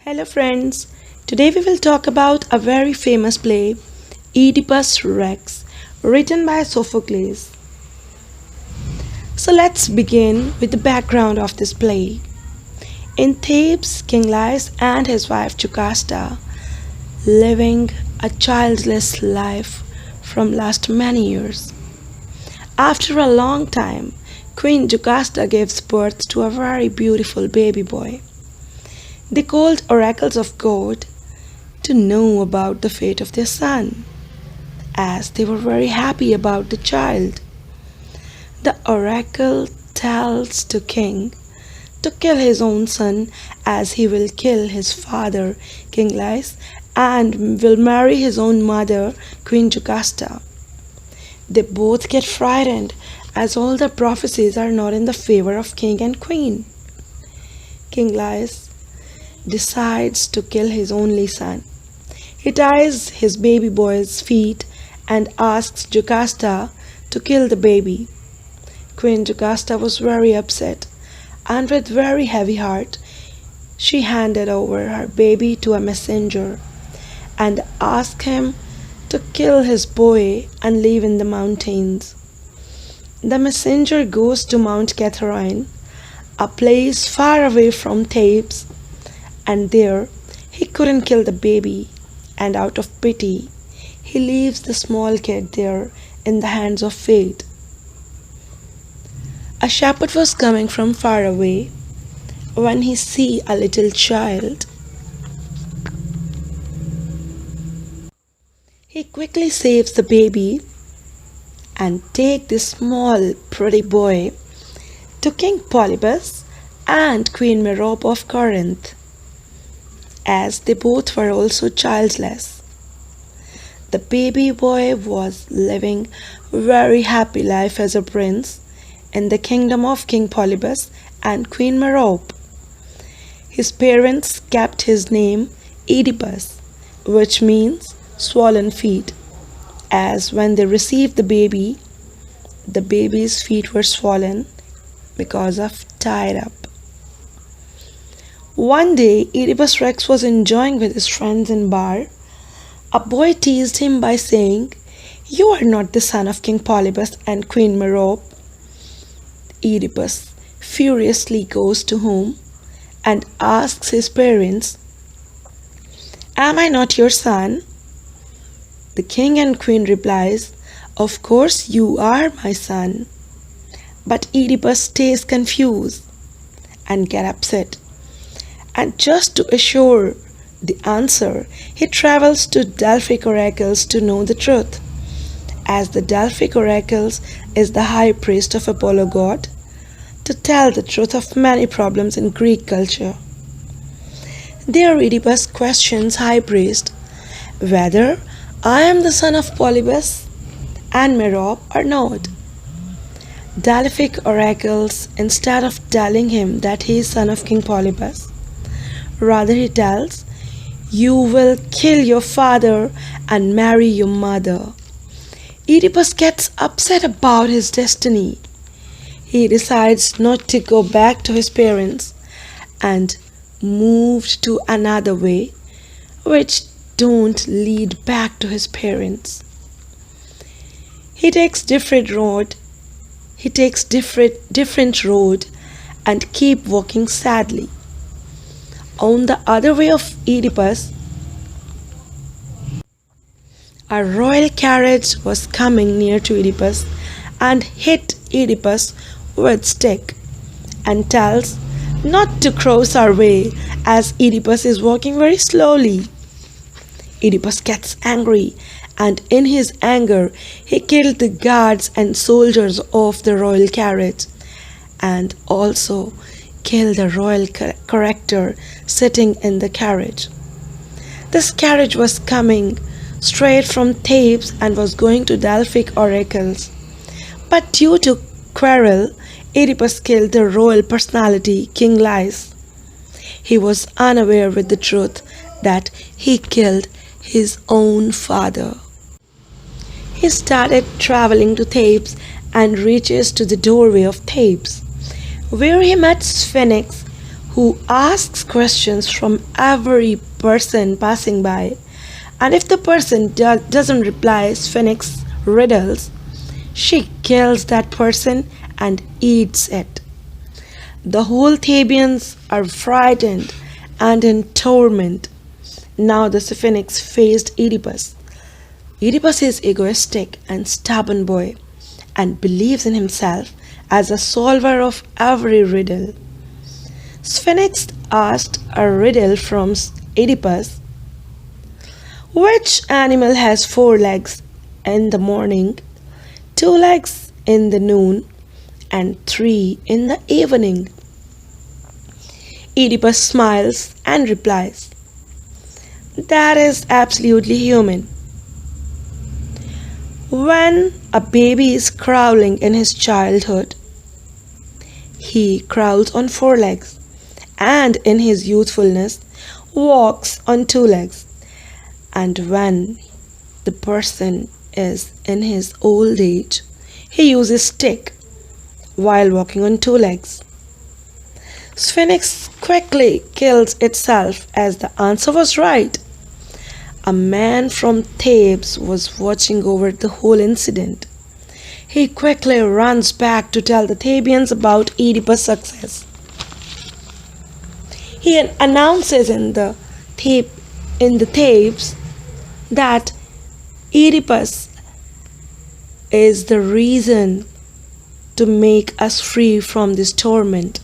Hello, friends. Today we will talk about a very famous play, Oedipus Rex, written by Sophocles. So let's begin with the background of this play. In Thebes, King Lais and his wife Jocasta, living a childless life from last many years. After a long time, Queen Jocasta gives birth to a very beautiful baby boy. They called oracles of God to know about the fate of their son, as they were very happy about the child. The oracle tells the king to kill his own son as he will kill his father, King Lais, and will marry his own mother, Queen Jocasta. They both get frightened as all the prophecies are not in the favor of king and queen. King Lais decides to kill his only son. He ties his baby boy's feet and asks Jocasta to kill the baby. Queen Jocasta was very upset, and with very heavy heart, she handed over her baby to a messenger and asked him to kill his boy and live in the mountains. The messenger goes to Mount Catherine, a place far away from Thebes, and there he couldn't kill the baby, and out of pity he leaves the small kid there in the hands of fate. A shepherd was coming from far away. When he see a little child, he quickly saves the baby and take this small pretty boy to King Polybus and Queen Merope of Corinth, as they both were also childless. The baby boy was living very happy life as a prince in the kingdom of King Polybus and Queen Merope. His parents kept his name Oedipus, which means swollen feet, as when they received the baby's feet were swollen because of tied up. One day, Oedipus Rex was enjoying with his friends in bar. A boy teased him by saying, "You are not the son of King Polybus and Queen Merope." Oedipus furiously goes to home and asks his parents, "Am I not your son?" The king and queen replies, "Of course you are my son." But Oedipus stays confused and get upset. And just to assure the answer, he travels to Delphic oracles to know the truth, as the Delphic oracles is the high priest of Apollo god, to tell the truth of many problems in Greek culture. There Oedipus questions high priest whether I am the son of Polybus and Merope or not. Delphic oracles, instead of telling him that he is son of King Polybus, rather he tells, "You will kill your father and marry your mother." Oedipus gets upset about his destiny. He decides not to go back to his parents and moved to another way, which don't lead back to his parents. He takes different road. He takes different road and keep walking sadly. On the other way of Oedipus, a royal carriage was coming near to Oedipus and hit Oedipus with stick and tells not to cross our way as Oedipus is walking very slowly. Oedipus gets angry, and in his anger he killed the guards and soldiers of the royal carriage and also killed the royal character sitting in the carriage. This carriage was coming straight from Thebes and was going to Delphic oracles. But due to quarrel, Oedipus killed the royal personality, King Lais. He was unaware with the truth that he killed his own father. He started traveling to Thebes and reaches to the doorway of Thebes, where he met Sphinx, who asks questions from every person passing by. And if the person doesn't reply Phoenix riddles, she kills that person and eats it. The whole Thebans are frightened and in torment. Now the Phoenix faced Oedipus. Oedipus is egoistic and stubborn boy and believes in himself as a solver of every riddle. Sphinx asked a riddle from Oedipus: which animal has four legs in the morning, two legs in the noon, and three in the evening? Oedipus smiles and replies, that is absolutely human. When a baby is crawling in his childhood, he crawls on four legs and in his youthfulness walks on two legs. And when the person is in his old age, he uses stick while walking on two legs. Sphinx quickly kills itself as the answer was right. A man from Thebes was watching over the whole incident. He quickly runs back to tell the Thebans about Oedipus' success. He announces in the Thebes that Oedipus is the reason to make us free from this torment.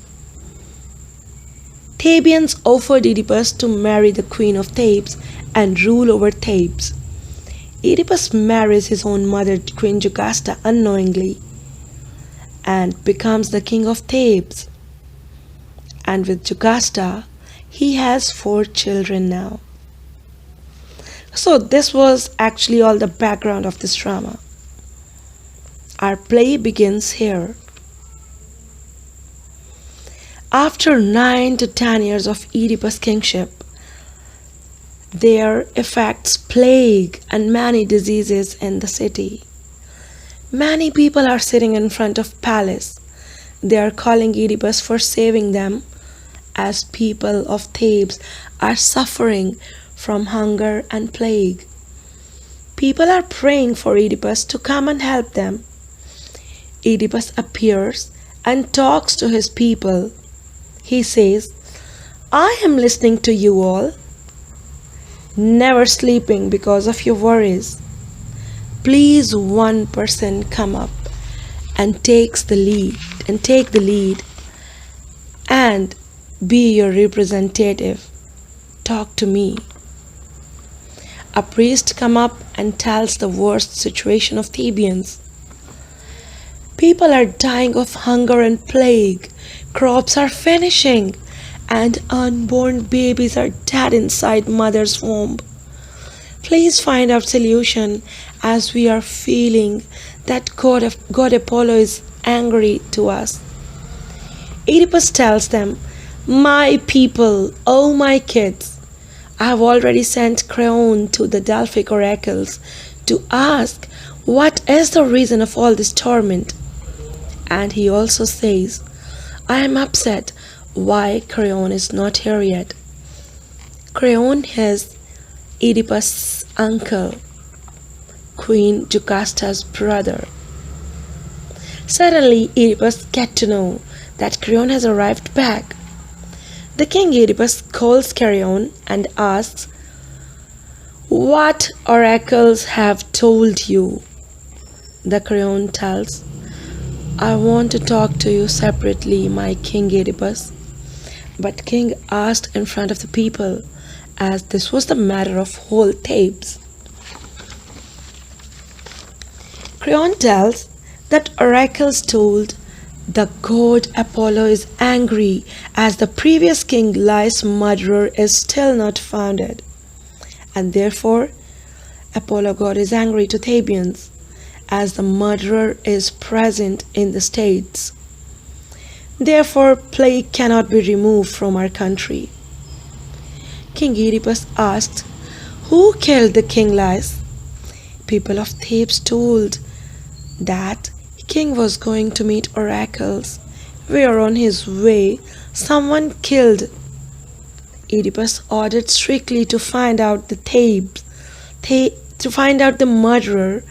Thebans offered Oedipus to marry the queen of Thebes and rule over Thebes. Oedipus marries his own mother, Queen Jocasta, unknowingly and becomes the king of Thebes. And with Jocasta, he has 4 children now. So this was actually all the background of this drama. Our play begins here. After 9 to 10 years of Oedipus' kingship, there affects plague and many diseases in the city. Many people are sitting in front of palace. They are calling Oedipus for saving them, as people of Thebes are suffering from hunger and plague. People are praying for Oedipus to come and help them. Oedipus appears and talks to his people. He says, I am listening to you all, never sleeping because of your worries. Please one person come up and take the lead and be your representative. Talk to me. A priest come up and tells the worst situation of Thebans. People are dying of hunger and plague. Crops are finishing and unborn babies are dead inside mother's womb. Please find out solution, as we are feeling that God Apollo is angry to us. Oedipus tells them, my people, oh my kids, I have already sent Creon to the Delphic oracles to ask what is the reason of all this torment. And he also says, I am upset why Creon is not here yet. Creon is Oedipus' uncle, Queen Jocasta's brother. Suddenly Oedipus gets to know that Creon has arrived back. The king Oedipus calls Creon and asks, what oracles have told you? The Creon tells, I want to talk to you separately, my king Oedipus. But king asked in front of the people, as this was the matter of whole Thebes. Creon tells that oracles told the god Apollo is angry as the previous king Laius' murderer is still not founded, and therefore Apollo god is angry to Thebans as the murderer is present in the states. Therefore plague cannot be removed from our country. King Oedipus asked, who killed the king Laius? People of Thebes told that king was going to meet oracles where on his way someone killed. Oedipus ordered strictly to find out to find out the murderer,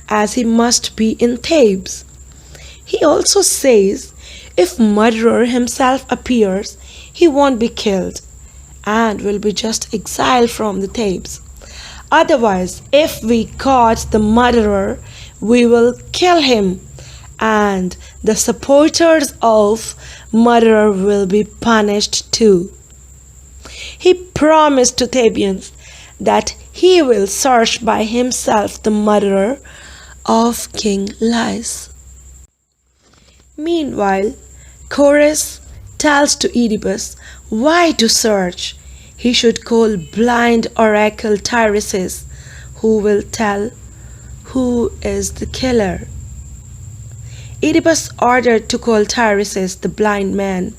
as he must be in Thebes. He also says if murderer himself appears, he won't be killed and will be just exiled from the Thebes. Otherwise, if we caught the murderer, we will kill him, and the supporters of murderer will be punished too. He promised to Thebans that he will search by himself the murderer of King Lais. Meanwhile, Chorus tells to Oedipus why to search. He should call blind oracle Tiresias, who will tell who is the killer. Oedipus ordered to call Tiresias the blind man,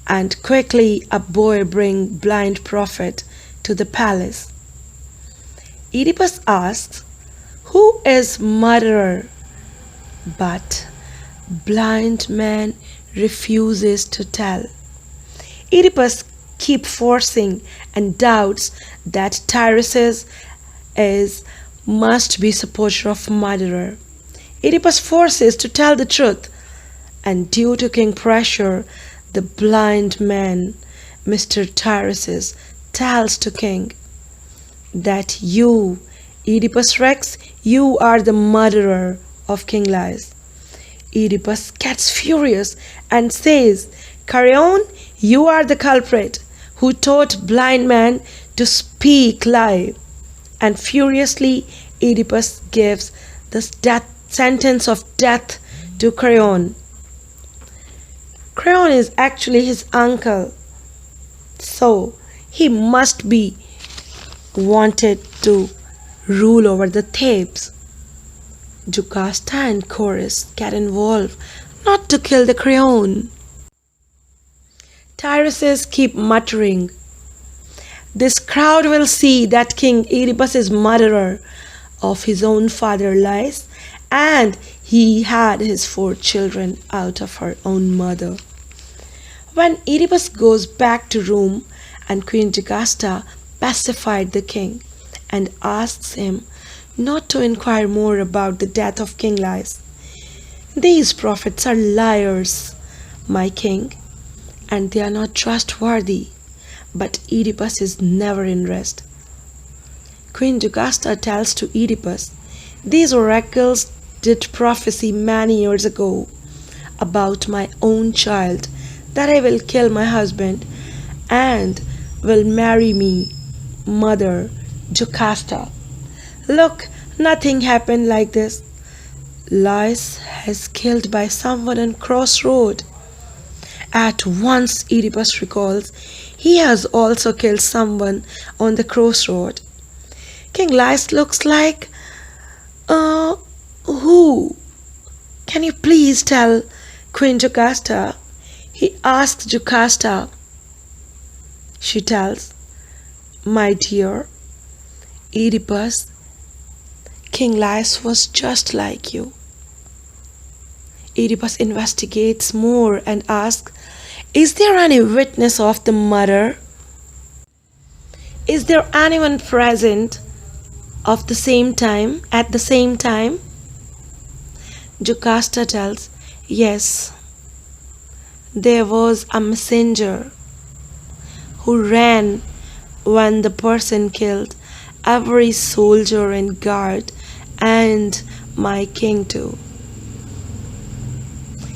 and quickly a boy bring blind prophet to the palace. Oedipus asks, "Who is murderer?" But blind man refuses to tell. Oedipus keeps forcing and doubts that Tiresias is must be supporter of murderer. Oedipus forces to tell the truth, and due to king pressure, the blind man, Mr. Tiresias, tells to king that you, Oedipus Rex, you are the murderer of King Lais. Oedipus gets furious and says, "Creon, you are the culprit who taught blind man to speak lie." And furiously Oedipus gives the sentence of death to Creon. Creon is actually his uncle, so he must be wanted to rule over the Thebes. Jocasta and Chorus get involved not to kill the Creon. Tiresias keep muttering, "This crowd will see that King Oedipus is murderer of his own father Lais, and he had his 4 children out of her own mother." When Oedipus goes back to Rome, and Queen Jocasta pacified the king and asks him not to inquire more about the death of King Lais. "These prophets are liars, my king, and they are not trustworthy." But Oedipus is never in rest. Queen Jocasta tells to Oedipus, "These oracles did prophecy many years ago about my own child, that I will kill my husband and will marry me, mother Jocasta. Look, nothing happened like this. Lais has killed by someone on crossroad." At once Oedipus recalls he has also killed someone on the crossroad. King Lais looks like, who? Can you please tell Queen Jocasta? He asks Jocasta. She tells, "My dear Oedipus, King Lais was just like you." Oedipus investigates more and asks, "Is there any witness of the murder? Is there anyone present of the same time, at the same time?" Jocasta tells, "Yes, there was a messenger who ran when the person killed every soldier and guard and my king too.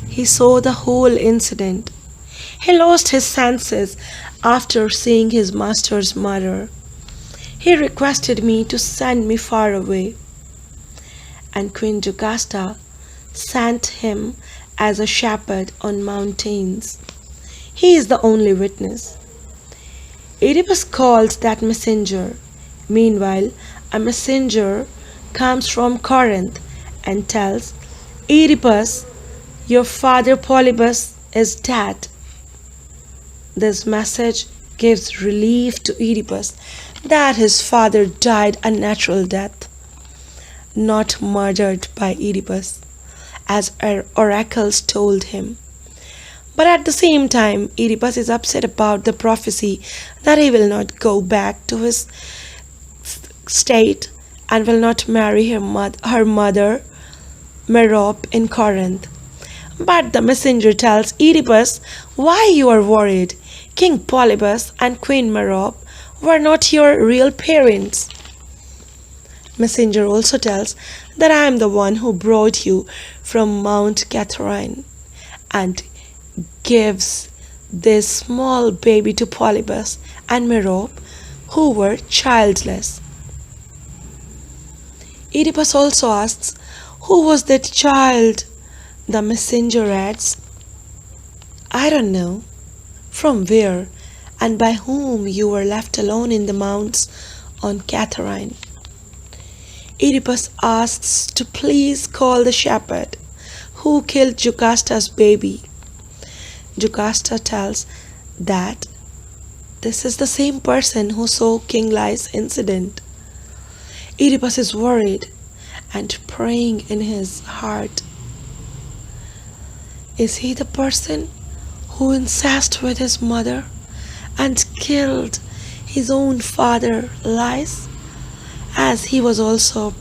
He saw the whole incident. He lost his senses after seeing his master's murder. He requested me to send me far away, and Queen Jocasta sent him as a shepherd on mountains. He is the only witness." Oedipus calls that messenger. Meanwhile, a messenger comes from Corinth and tells Oedipus, "Your father Polybus is dead." This message gives relief to Oedipus that his father died a natural death, not murdered by Oedipus, as oracles told him. But at the same time, Oedipus is upset about the prophecy that he will not go back to his state and will not marry her mother Merope in Corinth. But the messenger tells Oedipus why you are worried. King Polybus and Queen Merope were not your real parents. Messenger also tells that I am the one who brought you from Mount Catherine and gives this small baby to Polybus and Merope, who were childless. Oedipus also asks, who was that child? The messenger adds, I don't know from where and by whom you were left alone in the mounts on Catherine. Oedipus asks to please call the shepherd who killed Jocasta's baby. Jocasta tells that this is the same person who saw King Lai's incident. Oedipus is worried and praying in his heart. Is he the person who incest with his mother and killed his own father Lais, as he was also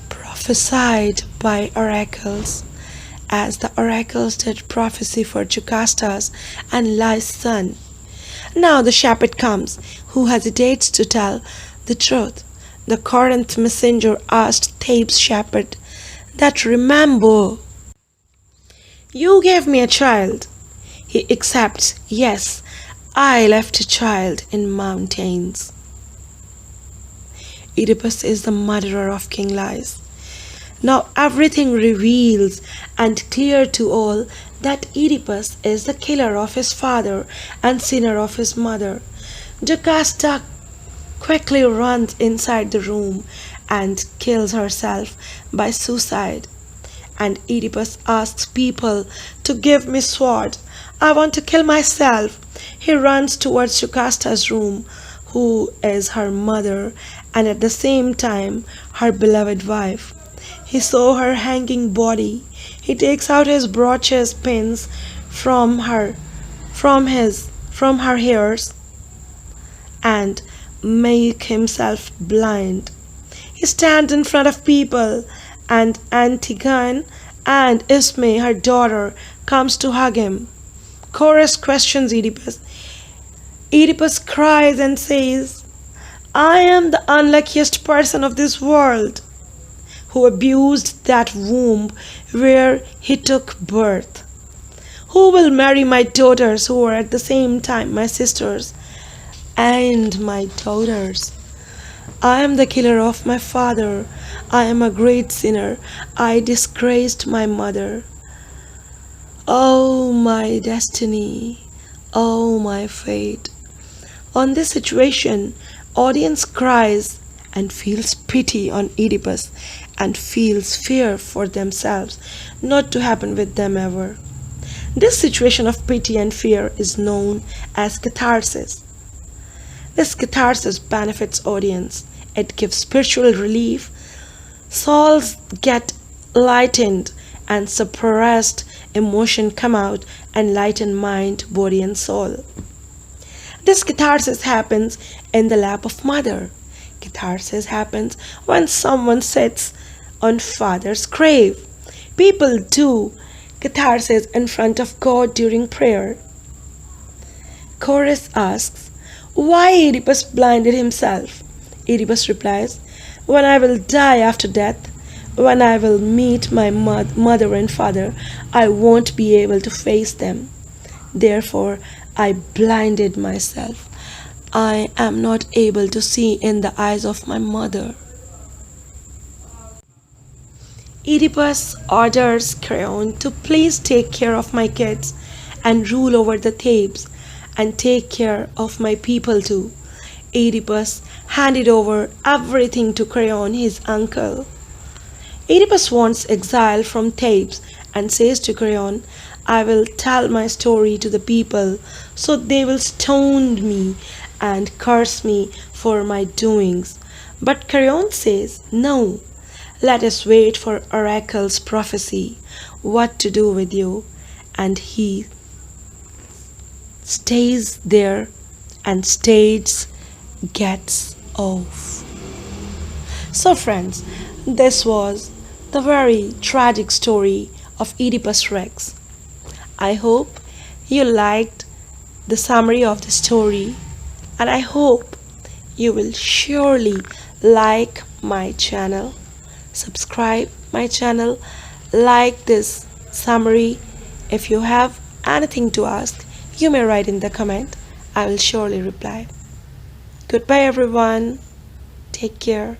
prophesied by oracles, as the oracles did prophecy for Jocasta's and Lai's son? Now the shepherd comes, who hesitates to tell the truth. The Corinth messenger asked Thebes' shepherd that, remember, you gave me a child. He accepts, yes, I left a child in mountains. Oedipus is the murderer of King Lais. Now everything reveals and clear to all that Oedipus is the killer of his father and sinner of his mother. Jocasta quickly runs inside the room and kills herself by suicide. And Oedipus asks people to give me sword. I want to kill myself. He runs towards Jocasta's room, who is her mother and at the same time her beloved wife. He saw her hanging body. He takes out his brooches pins from her hairs and make himself blind. He stands in front of people, and Antigone and Ismay, her daughter, comes to hug him. Chorus questions Oedipus. Oedipus cries and says, I am the unluckiest person of this world, who abused that womb where he took birth. Who will marry my daughters, who are at the same time my sisters and my daughters? I am the killer of my father. I am a great sinner. I disgraced my mother. Oh, my destiny. Oh, my fate. On this situation, audience cries and feels pity on Oedipus and feels fear for themselves not to happen with them ever. This situation of pity and fear is known as catharsis. This catharsis benefits audience. It gives spiritual relief. Souls get lightened and suppressed emotion come out and lighten mind, body and soul. This catharsis happens in the lap of mother. Catharsis happens when someone sits on father's grave. People do catharsis in front of God during prayer. Chorus asks, why Oedipus blinded himself? Oedipus replies, when I will die after death, when I will meet my mother and father, I won't be able to face them. Therefore, I blinded myself. I am not able to see in the eyes of my mother. Oedipus orders Creon to please take care of my kids and rule over the Thebes and take care of my people too. Oedipus handed over everything to Creon, his uncle. Oedipus wants exile from Thebes and says to Creon, I will tell my story to the people, so they will stone me and curse me for my doings. But Creon says, no, Let us wait for Oracle's prophecy, what to do with you, and he stays there and stage gets off. So, friends, this was the very tragic story of Oedipus Rex. I hope you liked the summary of the story, and I hope you will surely like my channel, subscribe my channel, like this summary. If you have anything to ask, you may write in the comment. I will surely reply. Goodbye everyone. Take care.